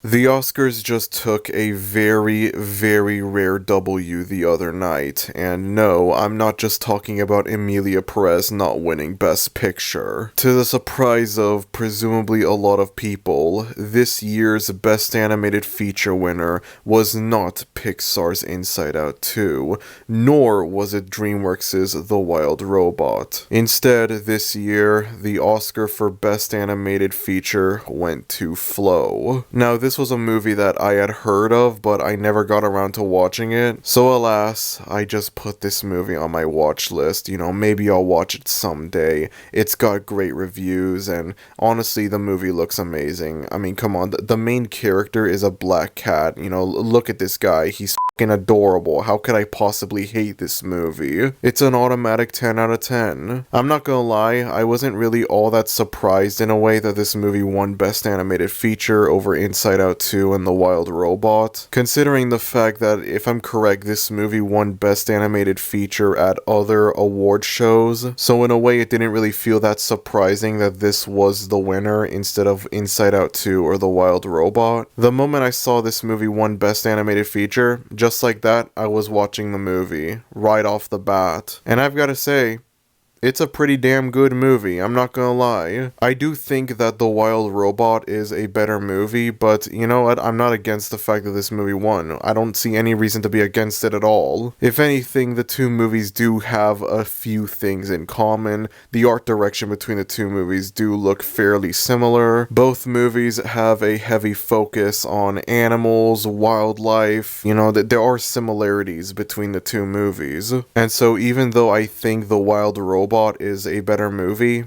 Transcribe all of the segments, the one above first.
The Oscars just took a very, very rare W the other night, and no, I'm not just talking about Emilia Perez not winning Best Picture. To the surprise of presumably a lot of people, this year's Best Animated Feature winner was not Pixar's Inside Out 2, nor was it DreamWorks' The Wild Robot. Instead, this year, the Oscar for Best Animated Feature went to Flow. Now, this was a movie that I had heard of, but I never got around to watching it. So alas, I just put this movie on my watch list. Maybe I'll watch it someday. It's got great reviews, and honestly, the movie looks amazing. I mean, come on, the main character is a black cat. Look at this guy. He's fucking adorable. How could I possibly hate this movie? It's an automatic 10 out of 10. I'm not gonna lie, I wasn't really all that surprised in a way that this movie won Best Animated Feature over Inside Out 2 and The Wild Robot, considering the fact that, if I'm correct, this movie won Best Animated Feature at other award shows, so in a way it didn't really feel that surprising that this was the winner instead of Inside Out 2 or The Wild Robot. The moment I saw this movie won Best Animated Feature, just like that, I was watching the movie, right off the bat. And I've gotta say, it's a pretty damn good movie, I'm not gonna lie. I do think that The Wild Robot is a better movie, but you know what, I'm not against the fact that this movie won. I don't see any reason to be against it at all. If anything, the two movies do have a few things in common. The art direction between the two movies do look fairly similar. Both movies have a heavy focus on animals, wildlife. There are similarities between the two movies. And so even though I think The Wild Robot is a better movie,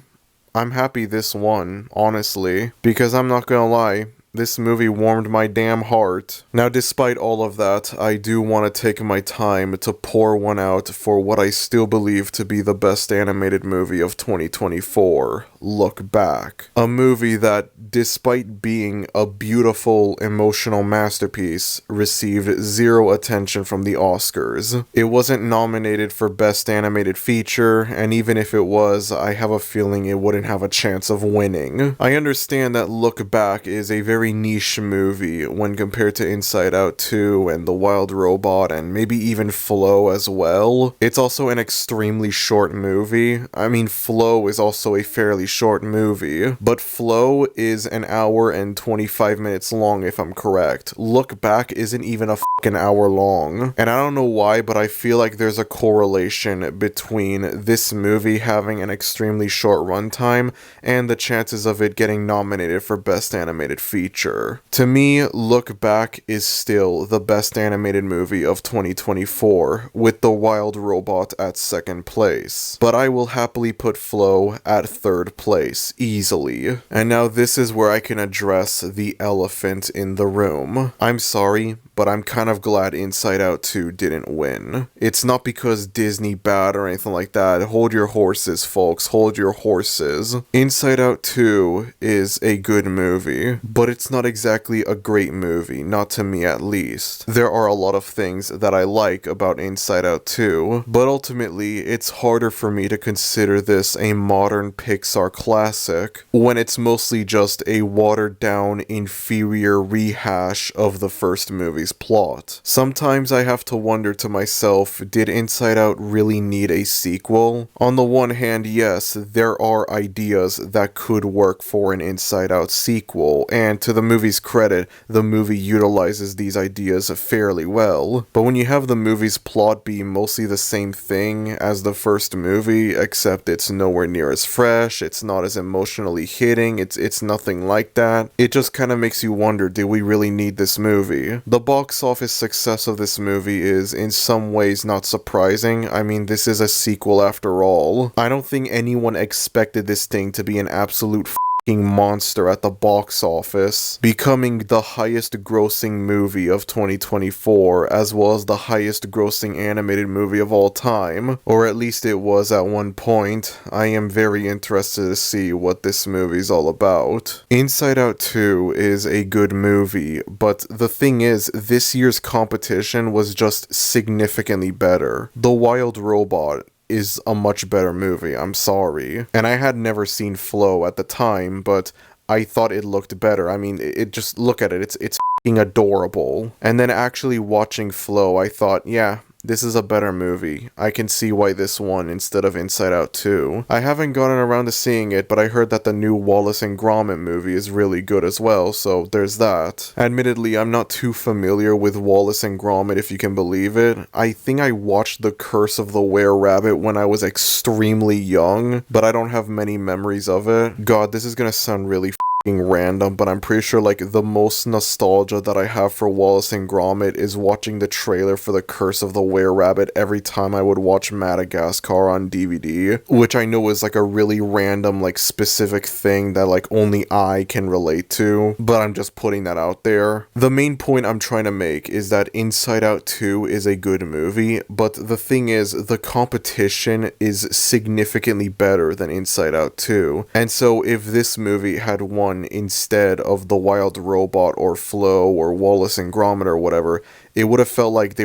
I'm happy this won, honestly, because I'm not gonna lie, this movie warmed my damn heart. Now, despite all of that, I do want to take my time to pour one out for what I still believe to be the best animated movie of 2024, Look Back. A movie that, despite being a beautiful, emotional masterpiece, received zero attention from the Oscars. It wasn't nominated for Best Animated Feature, and even if it was, I have a feeling it wouldn't have a chance of winning. I understand that Look Back is a very niche movie when compared to Inside Out 2 and The Wild Robot and maybe even Flow as well. It's also an extremely short movie. I mean, Flow is also a fairly short movie, but Flow is an hour and 25 minutes long if I'm correct. Look Back isn't even a fucking hour long. And I don't know why, but I feel like there's a correlation between this movie having an extremely short runtime and the chances of it getting nominated for Best Animated Feature. To me, Look Back is still the best animated movie of 2024, with The Wild Robot at second place. But I will happily put Flow at third place, easily. And now this is where I can address the elephant in the room. I'm sorry, but I'm kind of glad Inside Out 2 didn't win. It's not because Disney bad or anything like that. Hold your horses, folks. Hold your horses. Inside Out 2 is a good movie, but it's not exactly a great movie, not to me at least. There are a lot of things that I like about Inside Out 2, but ultimately, it's harder for me to consider this a modern Pixar classic when it's mostly just a watered-down, inferior rehash of the first movie plot. Sometimes I have to wonder to myself, did Inside Out really need a sequel? On the one hand, yes, there are ideas that could work for an Inside Out sequel, and to the movie's credit, the movie utilizes these ideas fairly well. But when you have the movie's plot be mostly the same thing as the first movie, except it's nowhere near as fresh, it's not as emotionally hitting, it's nothing like that, it just kind of makes you wonder, do we really need this movie? The box office success of this movie is in some ways not surprising. I mean, this is a sequel after all. I don't think anyone expected this thing to be an absolute monster at the box office, becoming the highest grossing movie of 2024, as well as the highest grossing animated movie of all time, or at least it was at one point. I am very interested to see what this movie's all about. Inside Out 2 is a good movie, but the thing is, this year's competition was just significantly better. The Wild Robot is a much better movie, I'm sorry. And I had never seen Flow at the time, but I thought it looked better. I mean, it just, look at it. It's f***ing adorable. And then actually watching Flow, I thought, yeah, this is a better movie. I can see why this won instead of Inside Out 2. I haven't gotten around to seeing it, but I heard that the new Wallace and Gromit movie is really good as well, so there's that. Admittedly, I'm not too familiar with Wallace and Gromit, if you can believe it. I think I watched The Curse of the Were-Rabbit when I was extremely young, but I don't have many memories of it. God, this is gonna sound really random, but I'm pretty sure like the most nostalgia that I have for Wallace and Gromit is watching the trailer for The Curse of the Were-Rabbit every time I would watch Madagascar on DVD, which I know is like a really random, like specific thing that like only I can relate to, but I'm just putting that out there. The main point I'm trying to make is that Inside Out 2 is a good movie, but the thing is, the competition is significantly better than Inside Out 2, and so if this movie had won instead of The Wild Robot or Flow or Wallace and Gromit or whatever, it would have felt like they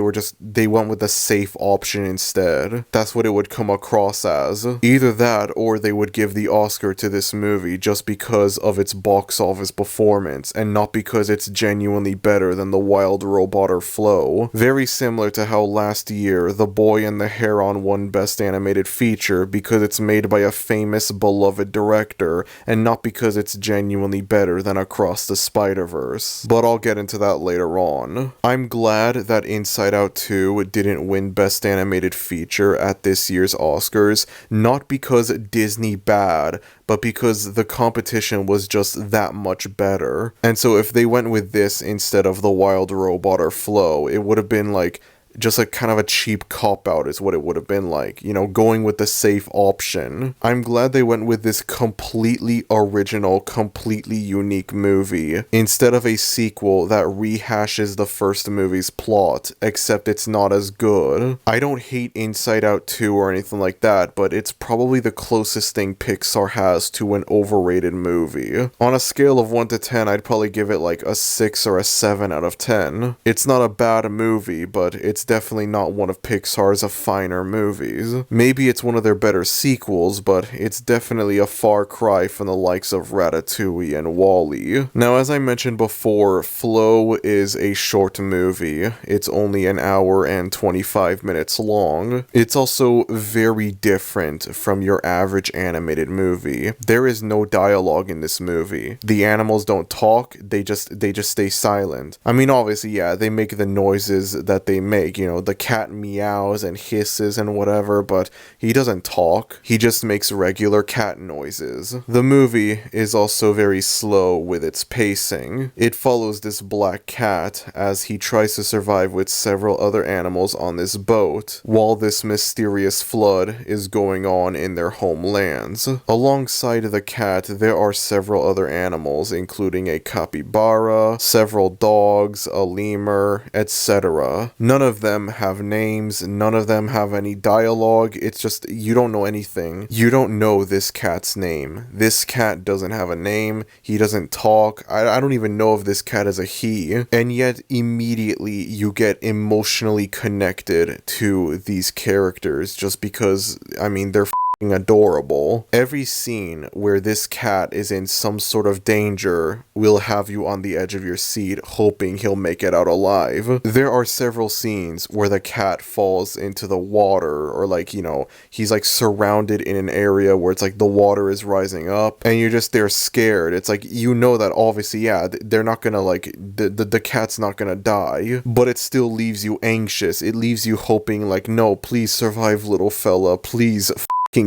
went with the safe option instead. That's what it would come across as. Either that, or they would give the Oscar to this movie just because of its box office performance, and not because it's genuinely better than The Wild Robot or Flow. Very similar to how last year, The Boy and the Heron won Best Animated Feature because it's made by a famous, beloved director, and not because it's genuinely better than Across the Spider-Verse. But I'll get into that later on. I'm glad that Inside Out 2 didn't win Best Animated Feature at this year's Oscars, not because Disney bad, but because the competition was just that much better. And so if they went with this instead of The Wild Robot or Flow, it would have been like just a kind of a cheap cop-out is what it would have been like, you know, going with the safe option. I'm glad they went with this completely original, completely unique movie, instead of a sequel that rehashes the first movie's plot, except it's not as good. I don't hate Inside Out 2 or anything like that, but it's probably the closest thing Pixar has to an overrated movie. On a scale of 1 to 10, I'd probably give it like a 6 or a 7 out of 10. It's not a bad movie, but it's definitely not one of Pixar's finer movies. Maybe it's one of their better sequels, but it's definitely a far cry from the likes of Ratatouille and WALL-E. Now, as I mentioned before, Flow is a short movie. It's only an hour and 25 minutes long. It's also very different from your average animated movie. There is no dialogue in this movie. The animals don't talk, they just stay silent. I mean, obviously, yeah, they make the noises that they make. You know, the cat meows and hisses and whatever, but he doesn't talk. He just makes regular cat noises. The movie is also very slow with its pacing. It follows this black cat as he tries to survive with several other animals on this boat, while this mysterious flood is going on in their homelands. Alongside the cat, there are several other animals, including a capybara, several dogs, a lemur, etc. None of them have names, none of them have any dialogue. It's just, you don't know anything. You don't know this cat's name. This cat doesn't have a name. He doesn't talk. I don't even know if this cat is a he. And yet, immediately, you get emotionally connected to these characters just because, I mean, they're adorable. Every scene where this cat is in some sort of danger will have you on the edge of your seat hoping he'll make it out alive. There are several scenes where the cat falls into the water, or like, you know, he's like surrounded in an area where it's like the water is rising up and you're just there scared. It's like, you know that obviously, yeah, they're not gonna like, the cat's not gonna die, but it still leaves you anxious. It leaves you hoping like, no, please survive, little fella, please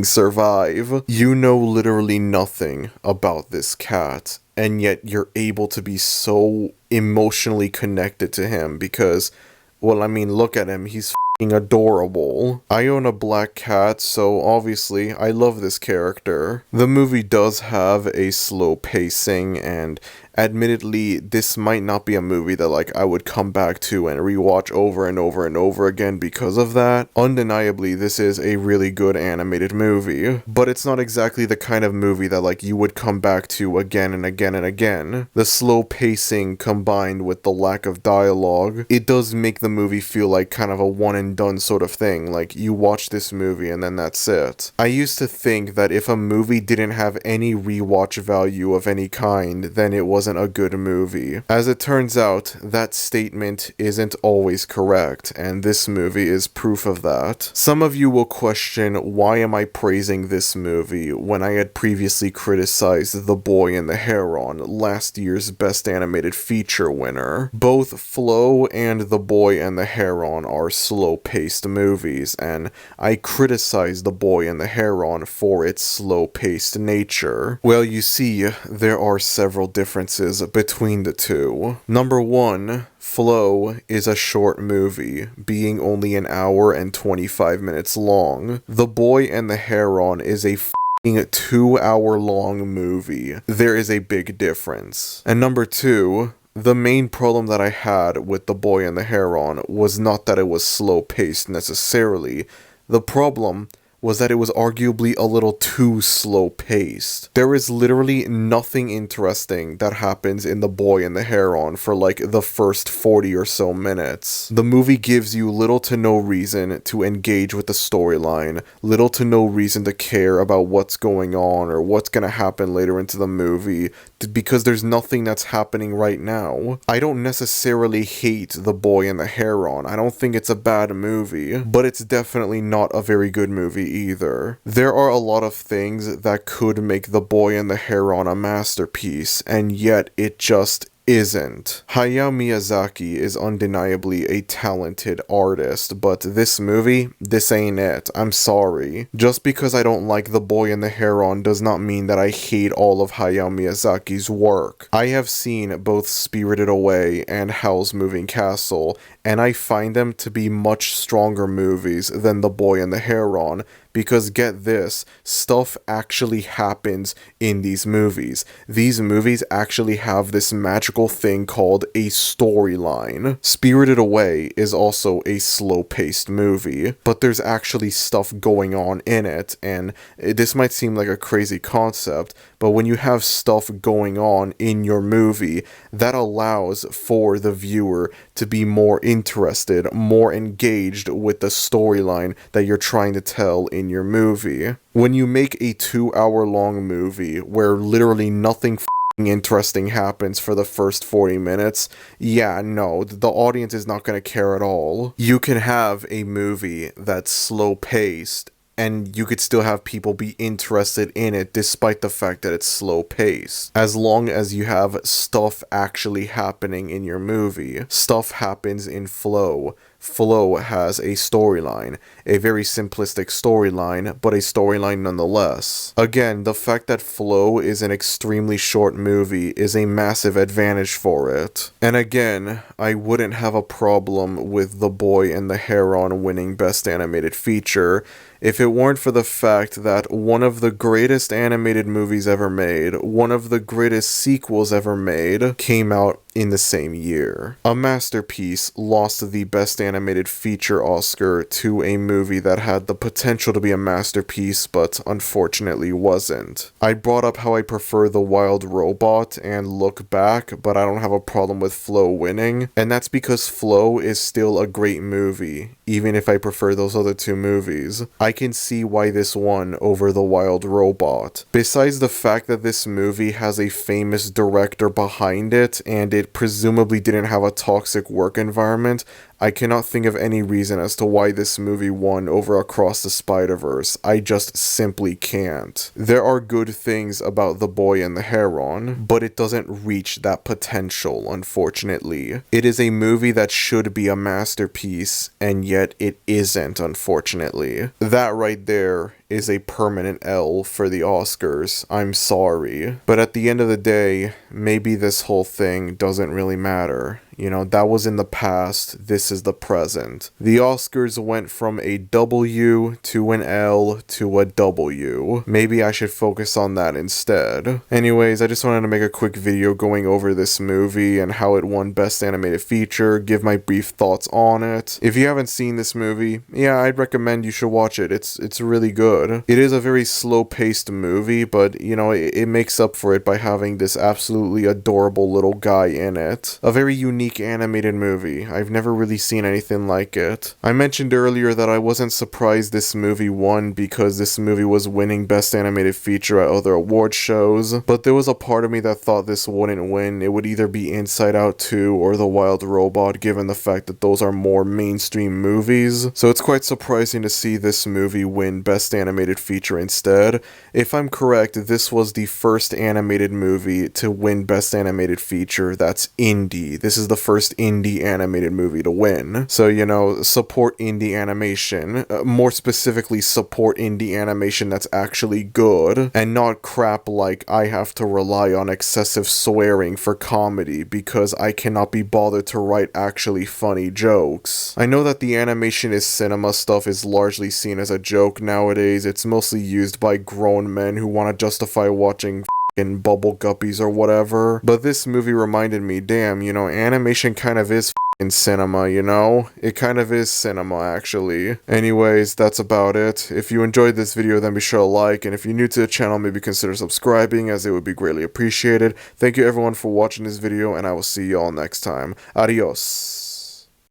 survive. You know literally nothing about this cat, and yet you're able to be so emotionally connected to him because, well, I mean, look at him, he's adorable. I own a black cat, so obviously I love this character. The movie does have a slow pacing, and Admittedly, this might not be a movie that like I would come back to and rewatch over and over and over again because of that. Undeniably, this is a really good animated movie, but it's not exactly the kind of movie that like you would come back to again and again and again. The slow pacing combined with the lack of dialogue, it does make the movie feel like kind of a one and done sort of thing, like you watch this movie and then that's it. I used to think that if a movie didn't have any rewatch value of any kind, then it wasn't a good movie. As it turns out, that statement isn't always correct, and this movie is proof of that. Some of you will question, why am I praising this movie when I had previously criticized The Boy and the Heron, last year's Best Animated Feature winner? Both Flow and The Boy and the Heron are slow-paced movies, and I criticize The Boy and the Heron for its slow-paced nature. Well, you see, there are several differences between the two. Number one, Flow is a short movie, being only an hour and 25 minutes long. The Boy and the Heron is a 2-hour-long movie. There is a big difference. And number two, the main problem that I had with The Boy and the Heron was not that it was slow-paced necessarily. The problem was that it was arguably a little too slow-paced. There is literally nothing interesting that happens in The Boy and the Heron for like the first 40 or so minutes. The movie gives you little to no reason to engage with the storyline, little to no reason to care about what's going on or what's gonna happen later into the movie, because there's nothing that's happening right now. I don't necessarily hate The Boy and the Heron. I don't think it's a bad movie, but it's definitely not a very good movie either. There are a lot of things that could make The Boy and the Heron a masterpiece, and yet it just isn't. Hayao Miyazaki is undeniably a talented artist, but this movie, this ain't it. I'm sorry. Just because I don't like The Boy and the Heron does not mean that I hate all of Hayao Miyazaki's work. I have seen both Spirited Away and Howl's Moving Castle, and I find them to be much stronger movies than The Boy and the Heron, because get this, stuff actually happens in these movies. These movies actually have this magical thing called a storyline. Spirited Away is also a slow-paced movie, but there's actually stuff going on in it, and this might seem like a crazy concept, but when you have stuff going on in your movie, that allows for the viewer to be more interested, more engaged with the storyline that you're trying to tell in your movie. When you make a 2-hour-long movie where literally nothing interesting happens for the first 40 minutes, yeah, no, the audience is not going to care at all. You can have a movie that's slow-paced, and you could still have people be interested in it despite the fact that it's slow-paced. As long as you have stuff actually happening in your movie. Stuff happens in Flow. Flow has a storyline, a very simplistic storyline, but a storyline nonetheless. Again, the fact that Flow is an extremely short movie is a massive advantage for it. And again, I wouldn't have a problem with The Boy and the Heron winning Best Animated Feature if it weren't for the fact that one of the greatest animated movies ever made, one of the greatest sequels ever made, came out in the same year. A masterpiece lost the Best Animated Feature Oscar to a movie that had the potential to be a masterpiece, but unfortunately wasn't. I brought up how I prefer The Wild Robot and Look Back, but I don't have a problem with Flow winning, and that's because Flow is still a great movie, even if I prefer those other two movies. I can see why this won over The Wild Robot. Besides the fact that this movie has a famous director behind it, and it presumably didn't have a toxic work environment, I cannot think of any reason as to why this movie won over Across the Spider-Verse. I just simply can't. There are good things about The Boy and the Heron, but it doesn't reach that potential, unfortunately. It is a movie that should be a masterpiece, and yet it isn't, unfortunately. That right there is a permanent L for the Oscars. I'm sorry. But at the end of the day, maybe this whole thing doesn't really matter. You know, that was in the past. This this is the present. The Oscars went from a W to an L to a W. Maybe I should focus on that instead. Anyways, I just wanted to make a quick video going over this movie and how it won Best Animated Feature, give my brief thoughts on it. If you haven't seen this movie, yeah, I'd recommend you should watch it. It's really good. It is a very slow-paced movie, but, you know, it makes up for it by having this absolutely adorable little guy in it. A very unique animated movie. I've never really seen anything like it. I mentioned earlier that I wasn't surprised this movie won because this movie was winning Best Animated Feature at other award shows, but there was a part of me that thought this wouldn't win. It would either be Inside Out 2 or The Wild Robot, given the fact that those are more mainstream movies. So it's quite surprising to see this movie win Best Animated Feature instead. If I'm correct, this was the first animated movie to win Best Animated Feature that's indie. This is the first indie animated movie to win. So, you know, support indie animation. More specifically, support indie animation that's actually good, and not crap like I have to rely on excessive swearing for comedy because I cannot be bothered to write actually funny jokes. I know that the animation cinema stuff is largely seen as a joke nowadays. It's mostly used by grown men who want to justify watching in bubble guppies or whatever, but this movie reminded me, damn, you know, animation kind of is in cinema, you know? It kind of is cinema, actually. Anyways, that's about it. If you enjoyed this video, then be sure to like, and if you're new to the channel, maybe consider subscribing, as it would be greatly appreciated. Thank you everyone for watching this video, and I will see you all next time. Adios.